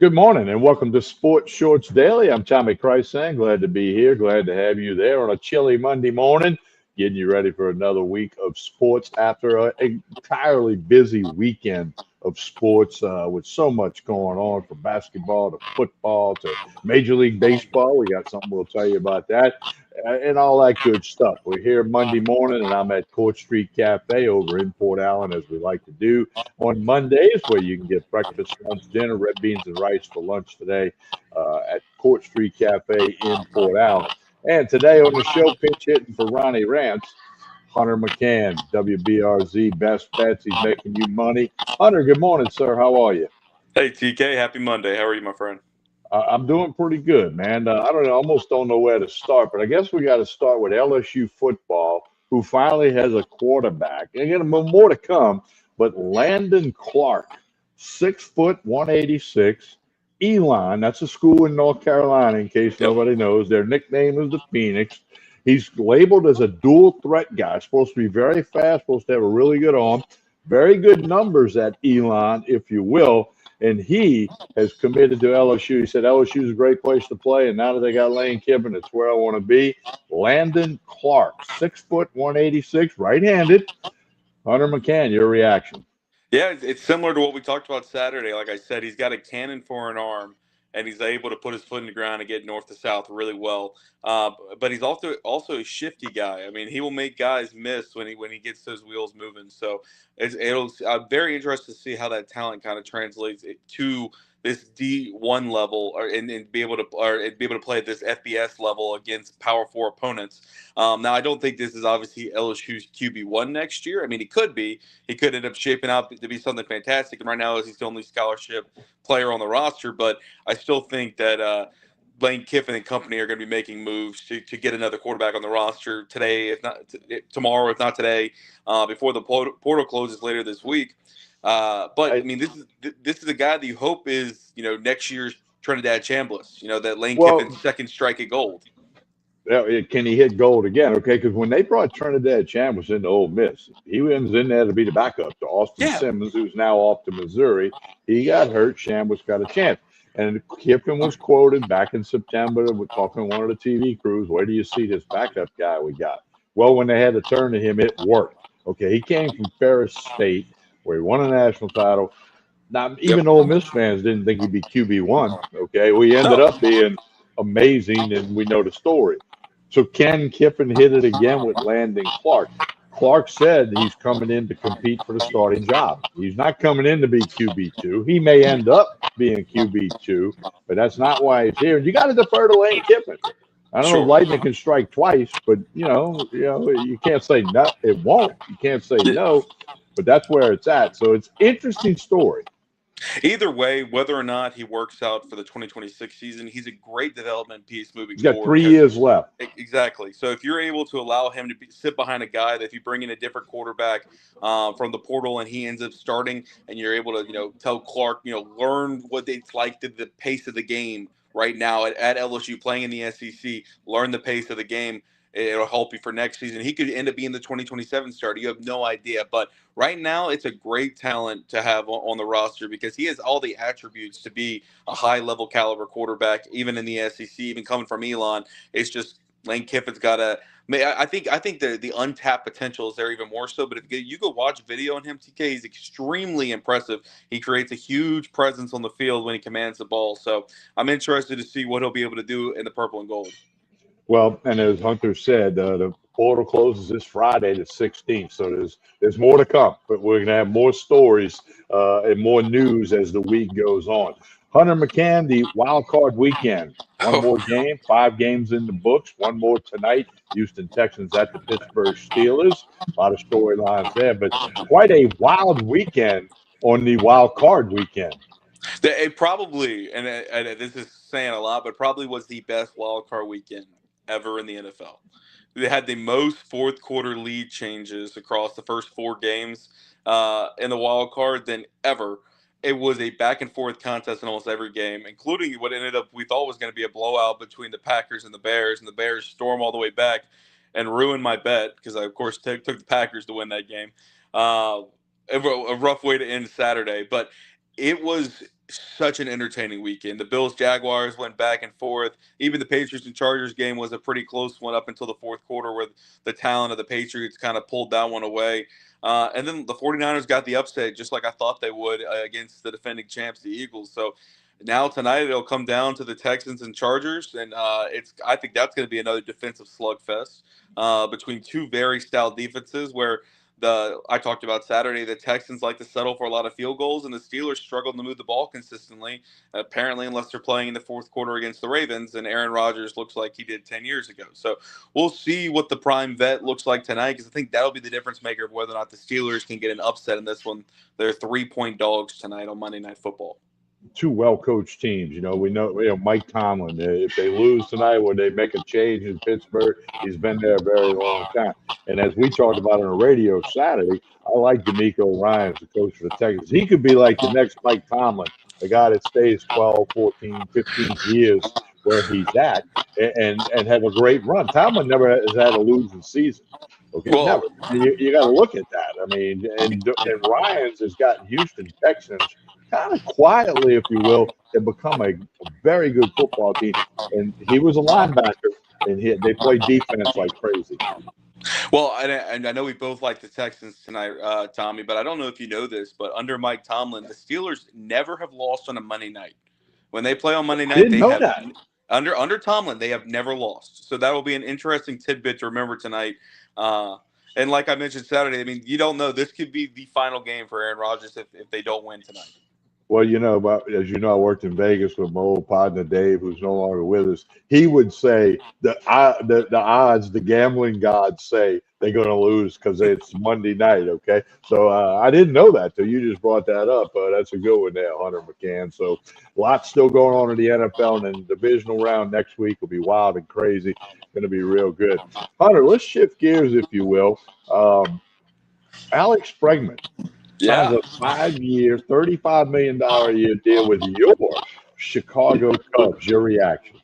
Good morning and welcome to Sports Shorts Daily. I'm Tommy Chrisang. Glad to be here. Glad to have you there on a chilly Monday morning, getting you ready for another week of sports after an entirely busy weekend of sports with so much going on from basketball to football to Major League Baseball. We got something we'll tell you about that and all that good stuff. We're here Monday morning and I'm at Court Street Cafe over in Port Allen, as we like to do on Mondays, where you can get breakfast, lunch, dinner, red beans and rice for lunch today at Court Street Cafe in Port Allen. And today on the show, pinch hitting for Ronnie Rantz, Hunter McCann, WBRZ Best Bets. He's making you money. Hunter, good morning, sir. How are you? Hey, TK. Happy Monday. How are you, my friend? I'm doing pretty good, man. I don't know, almost don't know where to start, but I guess we got to start with LSU football, who finally has a quarterback. And again, more to come. But Landon Clark, 6', 186. Elon, that's a school in North Carolina, in case Yep. nobody knows. Their nickname is the Phoenix. He's labeled as a dual threat guy. Supposed to be very fast, supposed to have a really good arm. Very good numbers at Elon, if you will. And he has committed to LSU. He said LSU is a great place to play, and now that they got Lane Kiffin, it's where I want to be. Landon Clark, 6', 186, right-handed. Hunter McCann, your reaction? Yeah, it's similar to what we talked about Saturday. Like I said, he's got a cannon for an arm, and he's able to put his foot in the ground and get north to south really well. But he's also a shifty guy. I mean, he will make guys miss when he gets those wheels moving. So I'm very interested to see how that talent kind of translates to this D1 level, and be able to play at this FBS level against Power Four opponents. Now, I don't think this is obviously LSU's QB1 next year. I mean, he could end up shaping out to be something fantastic. And right now, he's the only scholarship player on the roster. But I still think that Lane Kiffin and company are going to be making moves to get another quarterback on the roster today, if not tomorrow, if not today, before the portal closes later this week. But I mean, this is a guy that you hope is next year's Trinidad Chambliss. That Lane Kiffin's second strike at gold. Can he hit gold again? Okay, because when they brought Trinidad Chambliss into Ole Miss, he was in there to be the backup to Austin Simmons, who's now off to Missouri. He got hurt. Chambliss got a chance. And Kiffin was quoted back in September with talking to one of the TV crews, where do you see this backup guy we got? Well, when they had to turn to him, it worked. Okay, he came from Ferris State, where he won a national title. Now, even Ole Miss fans didn't think he'd be QB1. Okay, we ended up being amazing, and we know the story. So can Kiffin hit it again with Landon Clark? Clark said he's coming in to compete for the starting job. He's not coming in to be QB2. He may end up being QB2, but that's not why he's here. And you got to defer to Lane Kiffin. I don't know if lightning can strike twice, but you can't say no. It won't. You can't say no, but that's where it's at. So it's an interesting story. Either way, whether or not he works out for the 2026 season, he's a great development piece moving forward. He's got forward. 3 years left. Exactly. So if you're able to allow him to sit behind a guy that if you bring in a different quarterback from the portal and he ends up starting, and you're able to tell Clark, learn what it's like to the pace of the game right now at LSU playing in the SEC, learn the pace of the game. It'll help you for next season. He could end up being the 2027 starter. You have no idea. But right now, it's a great talent to have on the roster because he has all the attributes to be a high-level caliber quarterback, even in the SEC, even coming from Elon. It's just Lane Kiffin's got to – I think the untapped potential is there even more so. But if you go watch video on him, TK, he's extremely impressive. He creates a huge presence on the field when he commands the ball. So I'm interested to see what he'll be able to do in the purple and gold. Well, and as Hunter said, the portal closes this Friday, the 16th. So there's more to come, but we're going to have more stories and more news as the week goes on. Hunter McCann, the wild card weekend. One more game, 5 games in the books. One more tonight. Houston Texans at the Pittsburgh Steelers. A lot of storylines there, but quite a wild weekend on the wild card weekend. It probably, and this is saying a lot, but probably was the best wild card weekend ever in the NFL. They had the most fourth quarter lead changes across the first 4 games in the wild card than ever. It was a back and forth contest in almost every game, including what ended up we thought was going to be a blowout between the Packers and the Bears storm all the way back and ruined my bet because I, of course, took the Packers to win that game. A rough way to end Saturday, but it was such an entertaining weekend. The Bills-Jaguars went back and forth. Even the Patriots and Chargers game was a pretty close one up until the fourth quarter where the talent of the Patriots kind of pulled that one away. And then the 49ers got the upset just like I thought they would against the defending champs, the Eagles. So now tonight it'll come down to the Texans and Chargers, and I think that's going to be another defensive slugfest between two very stout defenses where I talked about Saturday, the Texans like to settle for a lot of field goals, and the Steelers struggle to move the ball consistently, apparently, unless they're playing in the fourth quarter against the Ravens, and Aaron Rodgers looks like he did 10 years ago. So we'll see what the prime vet looks like tonight, because I think that'll be the difference maker of whether or not the Steelers can get an upset in this one. They're 3-point dogs tonight on Monday Night Football. Two well-coached teams. We know Mike Tomlin. If they lose tonight, would they make a change in Pittsburgh? He's been there a very long time. And as we talked about on the radio Saturday, I like D'Amico Ryans, the coach for the Texans. He could be like the next Mike Tomlin, the guy that stays 12, 14, 15 years where he's at and have a great run. Tomlin never has had a losing season. Okay, Well, never. You got to look at that. I mean, and Ryans has gotten Houston Texans kind of quietly, if you will, have become a very good football team. And he was a linebacker, and they played defense like crazy. Well, and I know we both like the Texans tonight, Tommy, but I don't know if you know this, but under Mike Tomlin, the Steelers never have lost on a Monday night. When they play on Monday night, under Tomlin, they have never lost. So that will be an interesting tidbit to remember tonight. And like I mentioned Saturday, I mean, you don't know. This could be the final game for Aaron Rodgers if they don't win tonight. Well, as you know, I worked in Vegas with my old partner Dave, who's no longer with us. He would say the odds, the gambling gods say they're going to lose because it's Monday night. Okay, so I didn't know that till you just brought that up. That's a good one there, Hunter McCann. So lots still going on in the NFL, and then the divisional round next week will be wild and crazy. Going to be real good. Hunter, let's shift gears, if you will. Alex Bregman. Yeah. A 5-year, $35 million a year deal with your Chicago Cubs. Your reaction?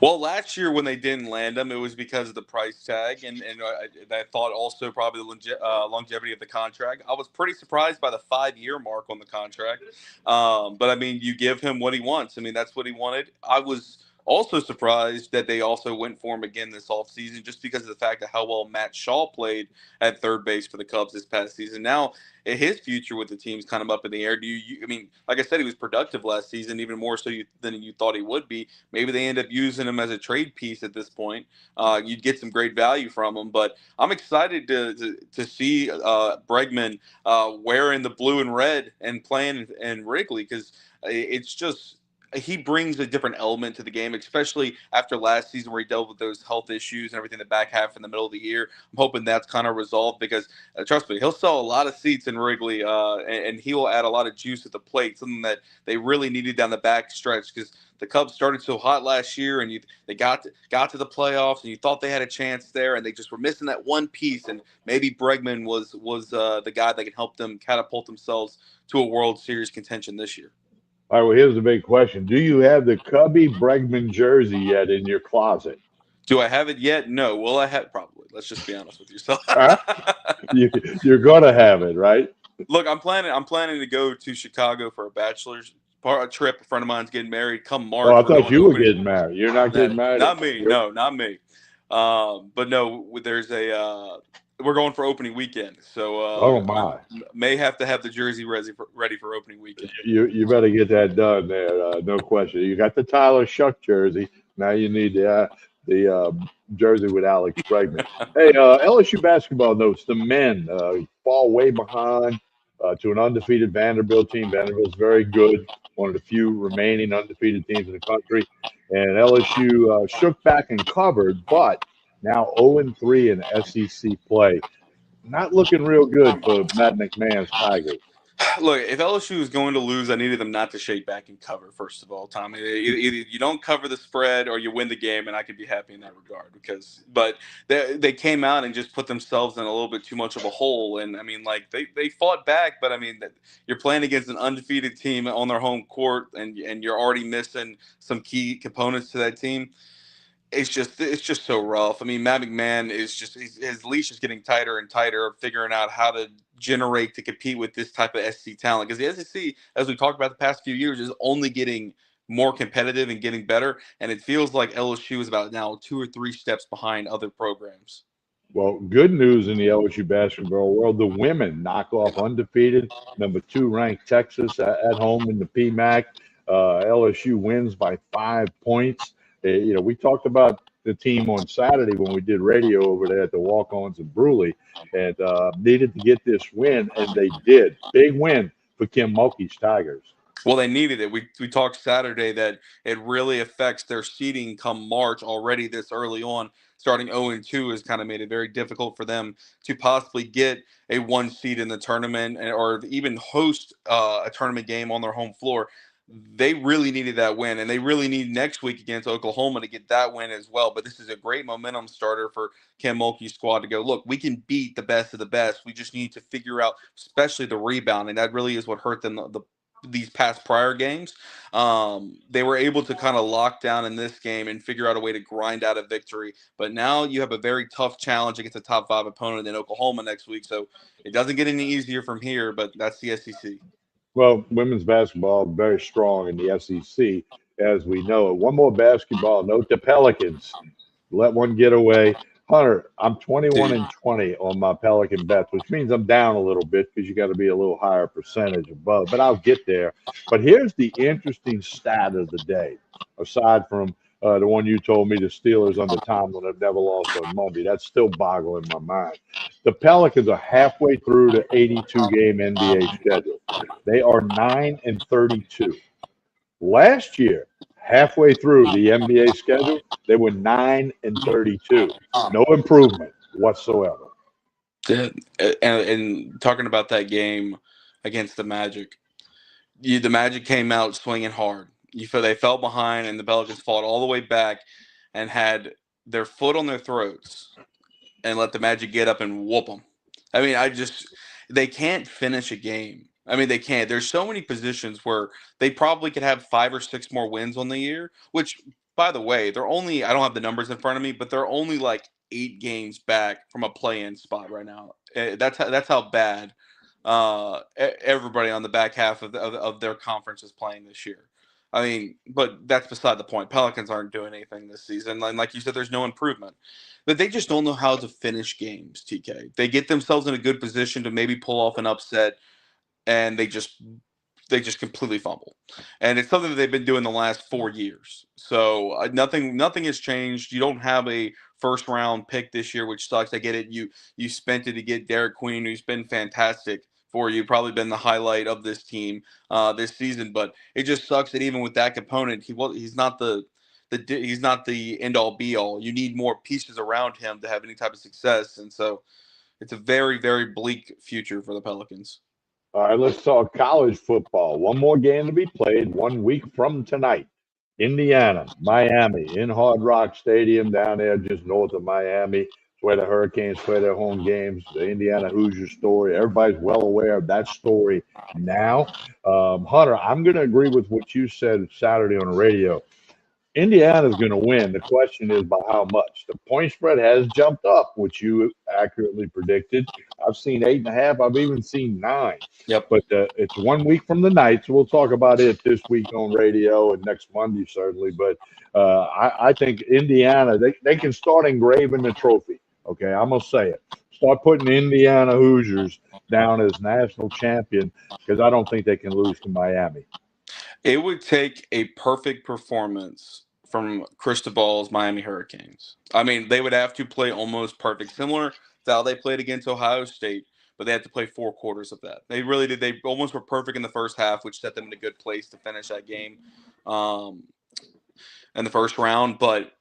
Well, last year when they didn't land him, it was because of the price tag, and I thought also probably the longevity of the contract. I was pretty surprised by the 5-year mark on the contract. But, I mean, you give him what he wants. I mean, that's what he wanted. I was also surprised that they also went for him again this offseason just because of the fact of how well Matt Shaw played at third base for the Cubs this past season. Now, his future with the team's kind of up in the air. I mean, like I said, he was productive last season, even more so than you thought he would be. Maybe they end up using him as a trade piece at this point. You'd get some great value from him. But I'm excited to see Bregman wearing the blue and red and playing in Wrigley, because it's just – he brings a different element to the game, especially after last season where he dealt with those health issues and everything in the back half in the middle of the year. I'm hoping that's kind of resolved because, trust me, he'll sell a lot of seats in Wrigley, and he will add a lot of juice at the plate, something that they really needed down the back stretch because the Cubs started so hot last year, and they got to the playoffs, and you thought they had a chance there, and they just were missing that one piece, and maybe Bregman was the guy that can help them catapult themselves to a World Series contention this year. All right, well, here's the big question. Do you have the Cubby Bregman jersey yet in your closet? Do I have it yet? No. Will I have? Probably. Let's just be honest with yourself. You're going to have it, right? Look, I'm planning to go to Chicago for a bachelor's trip. A friend of mine's getting married come March. Oh, I thought you were getting married. You're not getting married? Not me. No, not me. But no, there's we're going for opening weekend, so oh my, may have to have the jersey ready for opening weekend. You better get that done there, no question. You got the Tyler Shuck jersey. Now you need the jersey with Alex Bregman. Hey, LSU basketball notes: the men fall way behind to an undefeated Vanderbilt team. Vanderbilt's very good, one of the few remaining undefeated teams in the country, and LSU shook back and covered, but now 0-3 in SEC play. Not looking real good for Matt McMahon's Tigers. Look, if LSU is going to lose, I needed them not to shake back and cover, first of all, Tommy. Either you don't cover the spread or you win the game, and I could be happy in that regard. But they came out and just put themselves in a little bit too much of a hole. And, I mean, like, they fought back, but, I mean, you're playing against an undefeated team on their home court, and you're already missing some key components to that team. it's just so rough. I mean, Matt McMahon is just his leash is getting tighter and tighter, figuring out how to generate to compete with this type of SEC talent. Because the SEC, as we talked about the past few years, is only getting more competitive and getting better. And it feels like LSU is about now 2 or 3 steps behind other programs. Well, good news in the LSU basketball world. The women knock off undefeated #2 ranked Texas at home in the PMAC. LSU wins by 5 points. We talked about the team on Saturday when we did radio over there at the Walk-Ons in Bruley, and needed to get this win, and they did. Big win for Kim Mulkey's Tigers. Well, they needed it. We talked Saturday that it really affects their seeding come March already this early on. Starting 0-2 has kind of made it very difficult for them to possibly get a 1 seed in the tournament or even host a tournament game on their home floor. They really needed that win, and they really need next week against Oklahoma to get that win as well. But this is a great momentum starter for Kim Mulkey's squad to go, look, we can beat the best of the best. We just need to figure out, especially the rebound, and that really is what hurt them these past prior games. They were able to kind of lock down in this game and figure out a way to grind out a victory. But now you have a very tough challenge against a top 5 opponent in Oklahoma next week. So it doesn't get any easier from here, but that's the SEC. Well, women's basketball very strong in the SEC, as we know. One more basketball note: the Pelicans let one get away. Hunter, I'm 21-20 on my Pelican bets, which means I'm down a little bit because you got to be a little higher percentage above, but I'll get there. But here's the interesting stat of the day, aside from the one you told me, the Steelers under Tomlin have never lost on Monday. That's still boggling my mind. The Pelicans are halfway through the 82-game NBA schedule. They are 9-32. Last year, halfway through the NBA schedule, they were 9-32. No improvement whatsoever. And talking about that game against the Magic, the Magic came out swinging hard. They fell behind, and the Pelicans fought all the way back and had their foot on their throats and let the Magic get up and whoop them. I mean, they can't finish a game. I mean, they can't. There's so many positions where they probably could have 5 or 6 more wins on the year, which, by the way, I don't have the numbers in front of me, but they're only like 8 games back from a play-in spot right now. That's how bad everybody on the back half of their conference is playing this year. I mean, but that's beside the point. Pelicans aren't doing anything this season. And like you said, there's no improvement. But they just don't know how to finish games, TK. They get themselves in a good position to maybe pull off an upset, and they just completely fumble. And it's something that they've been doing the last 4 years. So nothing has changed. You don't have a first round pick this year, which sucks. I get it. You spent it to get Derek Queen, who's been fantastic for you, probably been the highlight of this team this season. But it just sucks that even with that component, he's not the end all be all. You need more pieces around him to have any type of success. And so it's a very, very bleak future for the Pelicans. All right, let's talk college football. One more game to be played 1 week from tonight. Indiana, Miami, in Hard Rock Stadium down there just north of Miami. It's where the Hurricanes play their home games, the Indiana Hoosier story. Everybody's well aware of that story now. Hunter, I'm going to agree with what you said Saturday on the radio. Indiana's going to win. The question is by how much. The point spread has jumped up, which you accurately predicted. I've seen 8.5. I've even seen 9. Yep. But it's 1 week from the night, so we'll talk about it this week on radio and next Monday certainly. But I think Indiana, they can start engraving the trophy. Okay, I'm gonna say it. Start putting Indiana Hoosiers down as national champion because I don't think they can lose to Miami. It would take a perfect performance from Cristobal's Miami Hurricanes. I mean, they would have to play almost perfect, similar to how they played against Ohio State, but they had to play 4 quarters of that. They really did. They almost were perfect in the first half, which set them in a good place to finish that game in the first round. But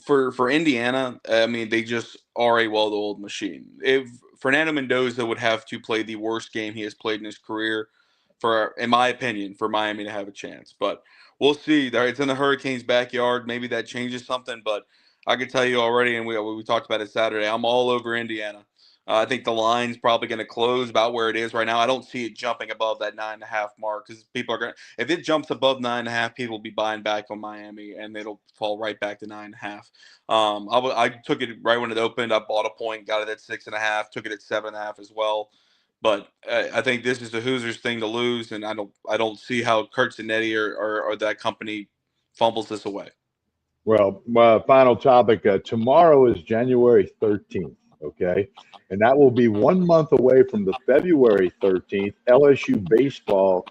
for Indiana, I mean, they just are a well-oiled machine. If Fernando Mendoza would have to play the worst game he has played in his career, in my opinion, for Miami to have a chance. But we'll see. It's in the Hurricanes' backyard. Maybe that changes something. But I can tell you already, and we talked about it Saturday, I'm all over Indiana. I think the line's probably going to close about where it is right now. I don't see it jumping above that 9.5 mark because people are going to, if it jumps above 9.5, people will be buying back on Miami and it'll fall right back to 9.5. I took it right when it opened. I bought a point, got it at 6.5, took it at 7.5 as well. But I think this is the Hoosiers thing to lose, and I don't see how Kurt Zanetti or that company fumbles this away. Well, final topic. Tomorrow is January 13th, okay? And that will be 1 month away from the February 13th LSU baseball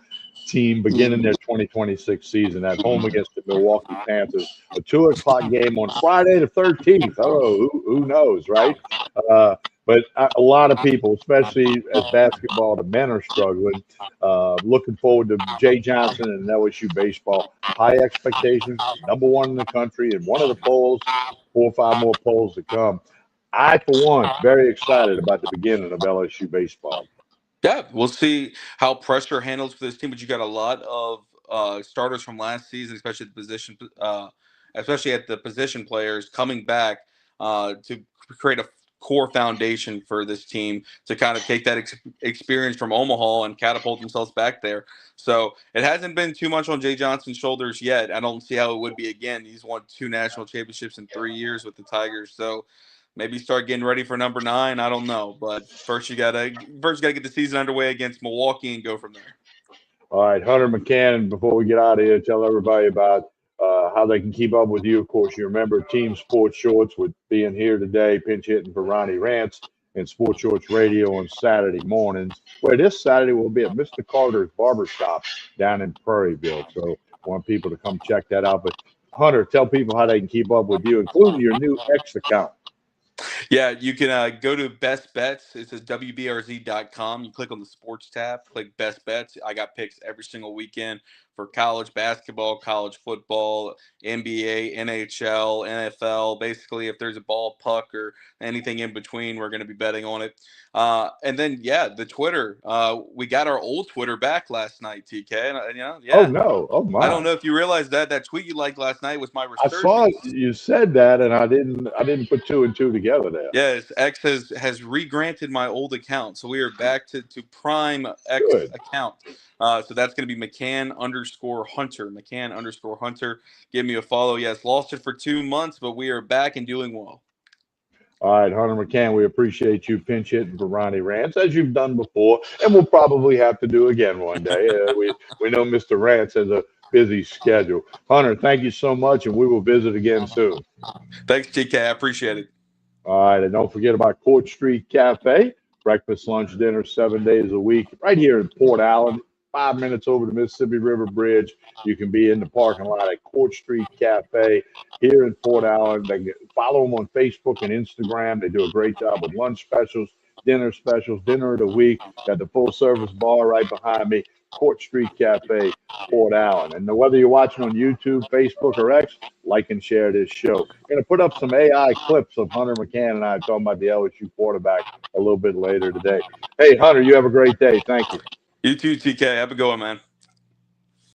team beginning their 2026 season at home against the Milwaukee Panthers. A 2 o'clock game on Friday the 13th. Oh, who knows, right? But a lot of people, especially as basketball, the men are struggling. Looking forward to Jay Johnson and LSU baseball. High expectations, #1 in the country, and one of the polls, 4 or 5 more polls to come. I, for one, very excited about the beginning of LSU baseball. Yeah, we'll see how pressure handles for this team, but you got a lot of starters from last season, especially at the position players coming back to create a core foundation for this team to kind of take that experience from Omaha and catapult themselves back there. So it hasn't been too much on Jay Johnson's shoulders yet. I don't see how it would be again. He's won 2 national championships in 3 years with the Tigers. So maybe start getting ready for number 9. I don't know, but first you gotta get the season underway against Milwaukee and go from there. All right, Hunter McCann. Before we get out of here, tell everybody about how they can keep up with you. Of course, you remember Team Sports Shorts with being here today, pinch hitting for Ronnie Rantz, and Sports Shorts Radio on Saturday mornings. Where this Saturday will be at Mr. Carter's Barbershop down in Prairieville. So I want people to come check that out. But Hunter, tell people how they can keep up with you, including your new X account. Yeah, you can go to Best Bets. It says WBRZ.com. You click on the sports tab, click Best Bets. I got picks every single weekend for college basketball, college football, NBA, NHL, NFL. Basically, if there's a ball, puck, or anything in between, we're going to be betting on it. And then, the Twitter. We got our old Twitter back last night, TK. And, Oh, no. Oh, my. I don't know if you realized that tweet you liked last night was my resurgence. I saw you said that, and I didn't put 2 and 2 together there. Yes, X has re-granted my old account, so we are back to prime X account. So that's going to be McCann_Hunter. McCann_Hunter. Give me a follow. Yes, lost it for 2 months, but we are back and doing well. All right, Hunter McCann, we appreciate you pinch hitting for Ronnie Rantz, as you've done before, and we'll probably have to do again one day. We know Mr. Rantz has a busy schedule. Hunter, thank you so much, and we will visit again soon. Thanks, TK. I appreciate it. All right, and don't forget about Court Street Cafe. Breakfast, lunch, dinner, 7 days a week, right here in Port Allen, 5 minutes over the Mississippi River Bridge. You can be in the parking lot at Court Street Cafe here in Port Allen. Follow them on Facebook and Instagram. They do a great job with lunch specials, dinner of the week. Got the full-service bar right behind me. Court Street Cafe, Port Allen. And whether you're watching on YouTube, Facebook, or X, like and share this show. We're going to put up some AI clips of Hunter McCann and I talking about the LSU quarterback a little bit later today. Hey, Hunter, you have a great day. Thank you. You too, TK. Have a good one, man.